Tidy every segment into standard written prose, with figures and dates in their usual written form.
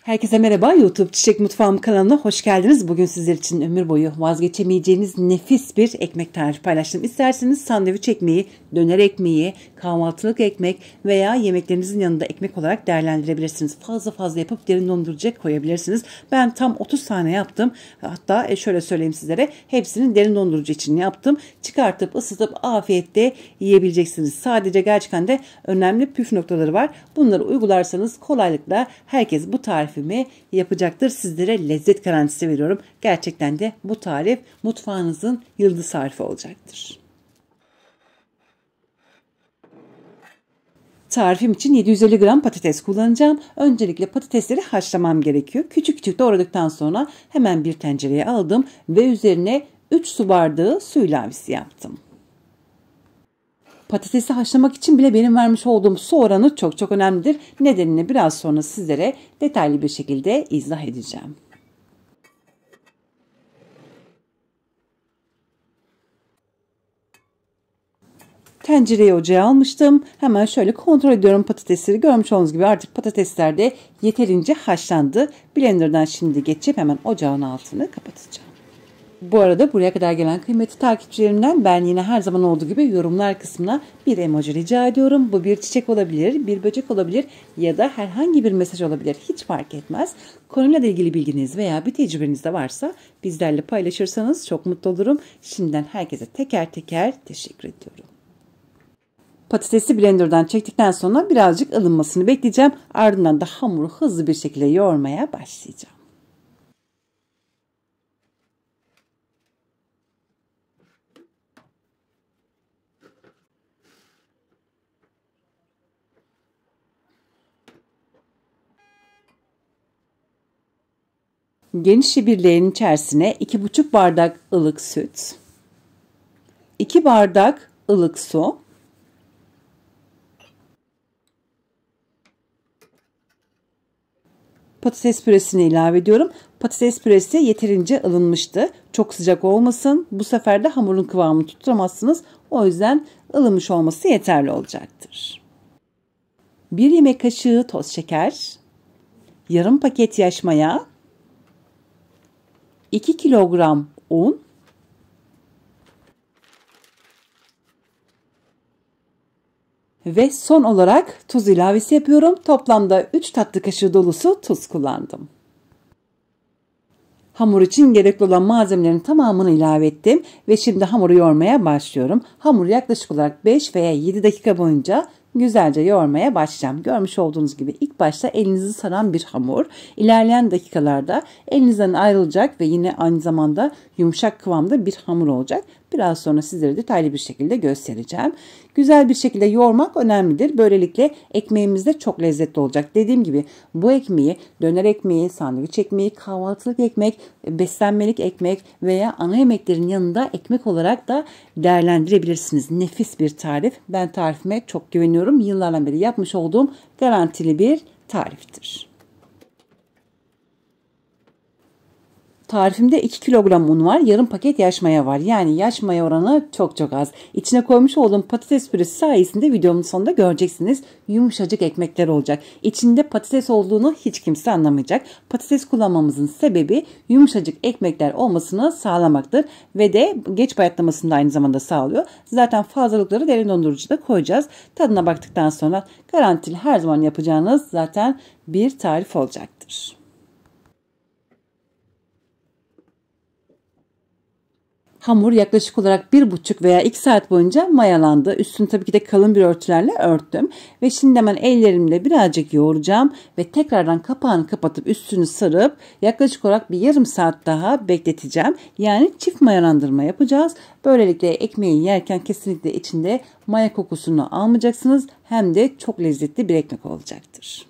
Herkese merhaba, YouTube Çiçek Mutfağım kanalına hoş geldiniz. Bugün sizler için ömür boyu vazgeçemeyeceğiniz nefis bir ekmek tarifi paylaştım. İsterseniz sandviç ekmeği, döner ekmeği, kahvaltılık ekmek veya yemeklerinizin yanında ekmek olarak değerlendirebilirsiniz. Fazla yapıp derin dondurucuya koyabilirsiniz. Ben tam 30 tane yaptım. Hatta şöyle söyleyeyim sizlere, hepsini derin dondurucu için yaptım. Çıkartıp ısıtıp afiyetle yiyebileceksiniz. Sadece gerçekten de önemli püf noktaları var. Bunları uygularsanız kolaylıkla herkes bu tarifimi yapacaktır. Sizlere lezzet garantisi veriyorum. Gerçekten de bu tarif mutfağınızın yıldız tarifi olacaktır. Tarifim için 750 gram patates kullanacağım. Öncelikle patatesleri haşlamam gerekiyor. Küçük doğradıktan sonra hemen bir tencereye aldım ve üzerine 3 su bardağı su ilavesi yaptım. Patatesi haşlamak için bile benim vermiş olduğum su oranı çok önemlidir. Nedenini biraz sonra sizlere detaylı bir şekilde izah edeceğim. Tencereyi ocağa almıştım. Hemen şöyle kontrol ediyorum patatesleri. Görmüş olduğunuz gibi artık patatesler de yeterince haşlandı. Blender'dan şimdi geçip hemen ocağın altını kapatacağım. Bu arada buraya kadar gelen kıymetli takipçilerimden ben yine her zaman olduğu gibi yorumlar kısmına bir emoji rica ediyorum. Bu bir çiçek olabilir, bir böcek olabilir ya da herhangi bir mesaj olabilir. Hiç fark etmez. Konuyla ilgili bilginiz veya bir tecrübeniz de varsa bizlerle paylaşırsanız çok mutlu olurum. Şimdiden herkese teker teker teşekkür ediyorum. Patatesi blenderdan çektikten sonra birazcık ılınmasını bekleyeceğim. Ardından da hamuru hızlı bir şekilde yoğurmaya başlayacağım. Geniş bir leğenin içerisine 2,5 bardak ılık süt, 2 bardak ılık su, patates püresini ilave ediyorum. Patates püresi yeterince ılınmıştı. Çok sıcak olmasın. Bu sefer de hamurun kıvamını tutturamazsınız. O yüzden ılımış olması yeterli olacaktır. 1 yemek kaşığı toz şeker, yarım paket yaş maya, 2 kilogram un, ve son olarak tuz ilavesi yapıyorum. Toplamda 3 tatlı kaşığı dolusu tuz kullandım. Hamur için gerekli olan malzemelerin tamamını ilave ettim ve şimdi hamuru yoğurmaya başlıyorum. Hamuru yaklaşık olarak 5 veya 7 dakika boyunca güzelce yoğurmaya başlayacağım. Görmüş olduğunuz gibi ilk başta elinizi saran bir hamur. İlerleyen dakikalarda elinizden ayrılacak ve yine aynı zamanda yumuşak kıvamda bir hamur olacak. Biraz sonra sizlere detaylı bir şekilde göstereceğim. Güzel bir şekilde yoğurmak önemlidir. Böylelikle ekmeğimiz de çok lezzetli olacak. Dediğim gibi bu ekmeği döner ekmeği, sandviç ekmeği, kahvaltılık ekmek, beslenmelik ekmek veya ana yemeklerin yanında ekmek olarak da değerlendirebilirsiniz. Nefis bir tarif. Ben tarifime çok güveniyorum. Yıllardan beri yapmış olduğum garantili bir tariftir. Tarifimde 2 kilogram un var, yarım paket yaş maya var. Yani yaş maya oranı çok az. İçine koymuş olduğum patates püresi sayesinde videomun sonunda göreceksiniz. Yumuşacık ekmekler olacak. İçinde patates olduğunu hiç kimse anlamayacak. Patates kullanmamızın sebebi yumuşacık ekmekler olmasını sağlamaktır. Ve de geç bayatlamasını da aynı zamanda sağlıyor. Zaten fazlalıkları derin dondurucuda koyacağız. Tadına baktıktan sonra garantili her zaman yapacağınız zaten bir tarif olacaktır. Hamur yaklaşık olarak 1,5 veya 2 saat boyunca mayalandı. Üstünü tabii ki de kalın bir örtülerle örttüm. Ve şimdi hemen ellerimle birazcık yoğuracağım. Ve tekrardan kapağını kapatıp üstünü sarıp yaklaşık olarak bir yarım saat daha bekleteceğim. Yani çift mayalandırma yapacağız. Böylelikle ekmeği yerken kesinlikle içinde maya kokusunu almayacaksınız. Hem de çok lezzetli bir ekmek olacaktır.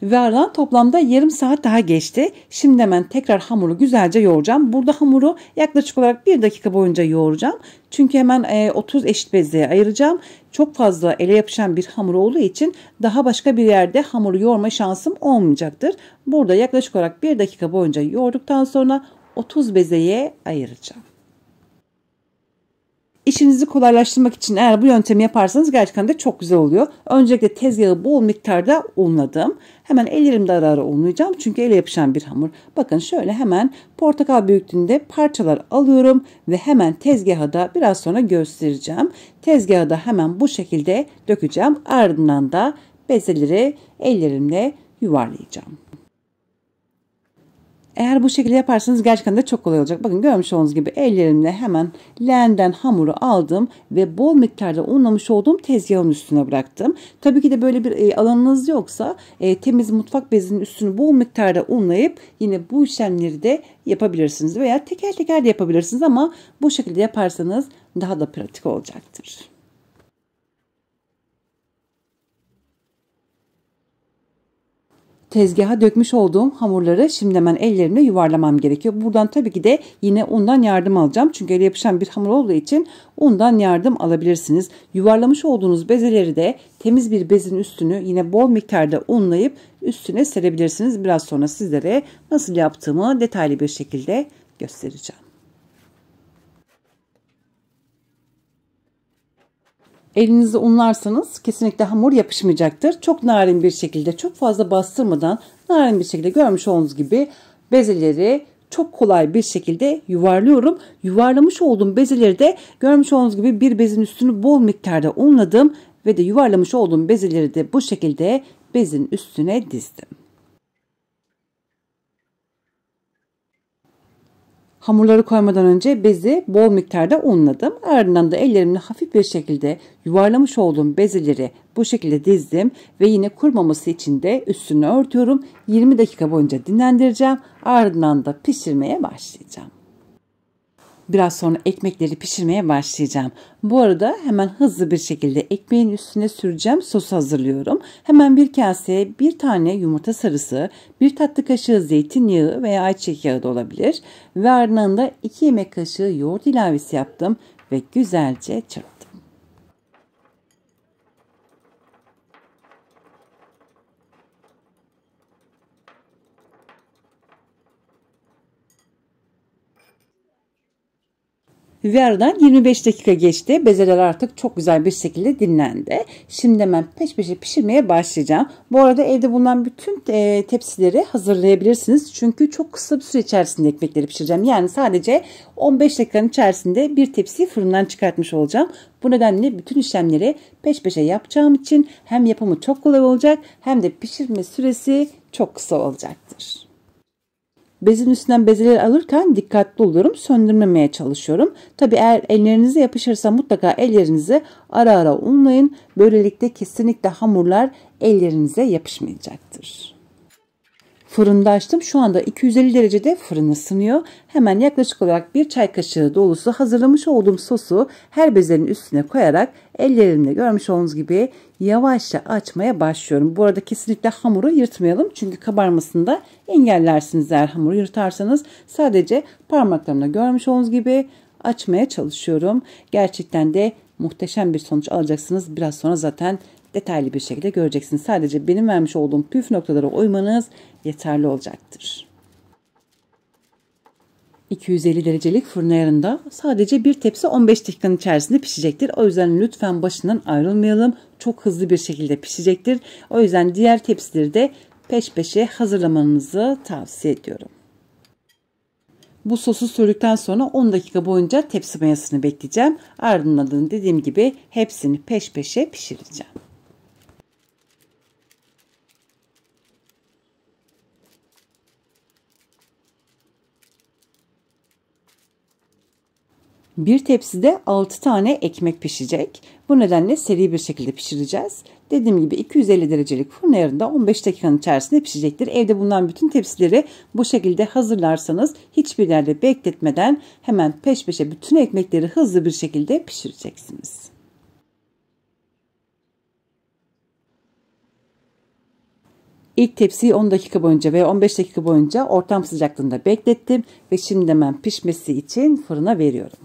Ve aradan toplamda yarım saat daha geçti. Şimdi hemen tekrar hamuru güzelce yoğuracağım. Burada hamuru yaklaşık olarak 1 dakika boyunca yoğuracağım. Çünkü hemen 30 eşit bezeye ayıracağım. Çok fazla ele yapışan bir hamur olduğu için daha başka bir yerde hamuru yoğurma şansım olmayacaktır. Burada yaklaşık olarak 1 dakika boyunca yoğurduktan sonra 30 bezeye ayıracağım. İşinizi kolaylaştırmak için eğer bu yöntemi yaparsanız gerçekten de çok güzel oluyor. Öncelikle tezgahı bol miktarda unladım. Hemen ellerimde ara ara unlayacağım çünkü ele yapışan bir hamur. Bakın şöyle hemen portakal büyüklüğünde parçalar alıyorum ve hemen tezgaha da biraz sonra göstereceğim. Tezgaha da hemen bu şekilde dökeceğim. Ardından da bezeleri ellerimle yuvarlayacağım. Eğer bu şekilde yaparsanız gerçekten de çok kolay olacak. Bakın görmüş olduğunuz gibi ellerimle hemen leğenden hamuru aldım ve bol miktarda unlamış olduğum tezgahın üstüne bıraktım. Tabii ki de böyle bir alanınız yoksa temiz mutfak bezinin üstünü bol miktarda unlayıp yine bu işlemleri de yapabilirsiniz. Veya teker teker de yapabilirsiniz ama bu şekilde yaparsanız daha da pratik olacaktır. Tezgaha dökmüş olduğum hamurları şimdi hemen ellerimle yuvarlamam gerekiyor. Buradan tabii ki de yine undan yardım alacağım. Çünkü ele yapışan bir hamur olduğu için undan yardım alabilirsiniz. Yuvarlamış olduğunuz bezeleri de temiz bir bezin üstünü yine bol miktarda unlayıp üstüne serebilirsiniz. Biraz sonra sizlere nasıl yaptığımı detaylı bir şekilde göstereceğim. Elinizde unlarsanız kesinlikle hamur yapışmayacaktır. Çok narin bir şekilde, çok fazla bastırmadan narin bir şekilde görmüş olduğunuz gibi bezeleri çok kolay bir şekilde yuvarlıyorum. Yuvarlamış olduğum bezeleri de görmüş olduğunuz gibi bir bezin üstünü bol miktarda unladım ve de yuvarlamış olduğum bezeleri de bu şekilde bezin üstüne dizdim. Hamurları koymadan önce bezi bol miktarda unladım. Ardından da ellerimle hafif bir şekilde yuvarlamış olduğum bezeleri bu şekilde dizdim ve yine kurumaması için de üstünü örtüyorum. 20 dakika boyunca dinlendireceğim. Ardından da pişirmeye başlayacağım. Biraz sonra ekmekleri pişirmeye başlayacağım. Bu arada hemen hızlı bir şekilde ekmeğin üstüne süreceğim. Sosu hazırlıyorum. Hemen bir kaseye bir tane yumurta sarısı, bir tatlı kaşığı zeytinyağı veya ayçiçek yağı da olabilir. Ve ardından da 2 yemek kaşığı yoğurt ilavesi yaptım ve güzelce çırptım. Ve aradan 25 dakika geçti. Bezeler artık çok güzel bir şekilde dinlendi. Şimdi hemen peş peşe pişirmeye başlayacağım. Bu arada evde bulunan bütün tepsileri hazırlayabilirsiniz. Çünkü çok kısa bir süre içerisinde ekmekleri pişireceğim. Yani sadece 15 dakikanın içerisinde bir tepsiyi fırından çıkartmış olacağım. Bu nedenle bütün işlemleri peş peşe yapacağım için hem yapımı çok kolay olacak hem de pişirme süresi çok kısa olacaktır. Bezin üstünden bezeleri alırken dikkatli oluyorum. Söndürmemeye çalışıyorum. Tabii eğer ellerinize yapışırsa mutlaka ellerinizi ara ara unlayın. Böylelikle kesinlikle hamurlar ellerinize yapışmayacaktır. Fırında açtım. Şu anda 250 derecede fırın ısınıyor. Hemen yaklaşık olarak bir çay kaşığı dolusu hazırlamış olduğum sosu her bezenin üstüne koyarak ellerimle görmüş olduğunuz gibi yavaşça açmaya başlıyorum. Bu arada kesinlikle hamuru yırtmayalım. Çünkü kabarmasını da engellersiniz eğer hamuru yırtarsanız. Sadece parmaklarımla görmüş olduğunuz gibi açmaya çalışıyorum. Gerçekten de muhteşem bir sonuç alacaksınız. Biraz sonra zaten detaylı bir şekilde göreceksiniz. Sadece benim vermiş olduğum püf noktalara uymanız yeterli olacaktır. 250 derecelik fırın ayarında sadece bir tepsi 15 dakikanın içerisinde pişecektir. O yüzden lütfen başından ayrılmayalım. Çok hızlı bir şekilde pişecektir. O yüzden diğer tepsileri de peş peşe hazırlamanızı tavsiye ediyorum. Bu sosu sürdükten sonra 10 dakika boyunca tepsi mayasını bekleyeceğim. Ardından da dediğim gibi hepsini peş peşe pişireceğim. Bir tepside 6 tane ekmek pişecek. Bu nedenle seri bir şekilde pişireceğiz. Dediğim gibi 250 derecelik fırın ayarında 15 dakikanın içerisinde pişecektir. Evde bulunan bütün tepsileri bu şekilde hazırlarsanız hiçbir yerde bekletmeden hemen peş peşe bütün ekmekleri hızlı bir şekilde pişireceksiniz. İlk tepsiyi 10 dakika boyunca veya 15 dakika boyunca ortam sıcaklığında beklettim ve şimdi hemen pişmesi için fırına veriyorum.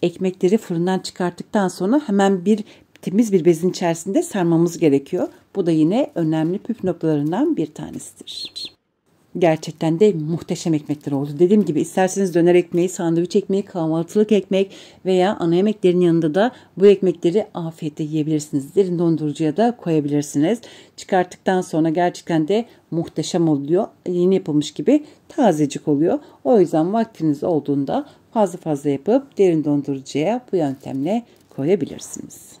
Ekmekleri fırından çıkarttıktan sonra hemen temiz bir bezin içerisinde sarmamız gerekiyor. Bu da yine önemli püf noktalarından bir tanesidir. Gerçekten de muhteşem ekmekler oldu. Dediğim gibi isterseniz döner ekmeği, sandviç ekmeği, kahvaltılık ekmek veya ana yemeklerin yanında da bu ekmekleri afiyetle yiyebilirsiniz. Derin dondurucuya da koyabilirsiniz. Çıkarttıktan sonra gerçekten de muhteşem oluyor. Yeni yapılmış gibi tazecik oluyor. O yüzden vaktiniz olduğunda fazla yapıp derin dondurucuya bu yöntemle koyabilirsiniz.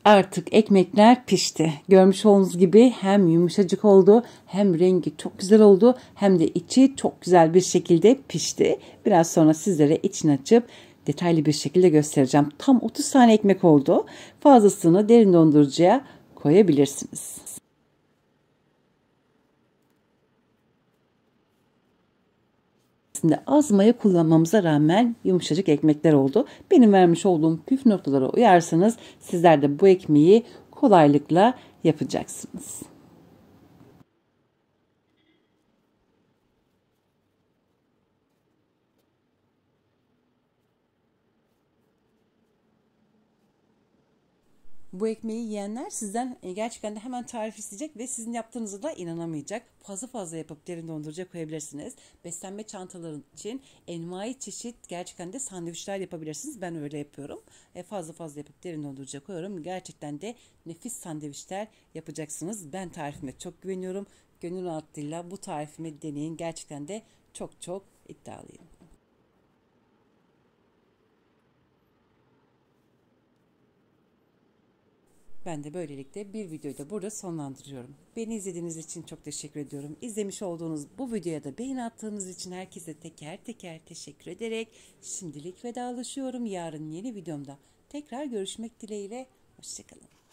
Artık ekmekler pişti. Görmüş olduğunuz gibi hem yumuşacık oldu, hem rengi çok güzel oldu, hem de içi çok güzel bir şekilde pişti. Biraz sonra sizlere içini açıp detaylı bir şekilde göstereceğim. Tam 30 tane ekmek oldu. Fazlasını derin dondurucuya koyabilirsiniz. Az maya kullanmamıza rağmen yumuşacık ekmekler oldu. Benim vermiş olduğum püf noktalara uyarsanız sizler de bu ekmeği kolaylıkla yapacaksınız. Bu ekmeği yiyenler sizden gerçekten de hemen tarif isteyecek ve sizin yaptığınızı da inanamayacak. Fazla yapıp derin dondurucuya koyabilirsiniz. Beslenme çantaları için envai çeşit gerçekten de sandviçler yapabilirsiniz. Ben öyle yapıyorum. Fazla yapıp derin dondurucuya koyuyorum. Gerçekten de nefis sandviçler yapacaksınız. Ben tarifime çok güveniyorum. Gönül rahatlığıyla bu tarifimi deneyin. Gerçekten de çok iddialıyım. Ben de böylelikle bir videoyu da burada sonlandırıyorum. Beni izlediğiniz için çok teşekkür ediyorum. İzlemiş olduğunuz bu videoya da beğeni attığınız için herkese teker teşekkür ederek şimdilik vedalaşıyorum. Yarın yeni videomda tekrar görüşmek dileğiyle. Hoşçakalın.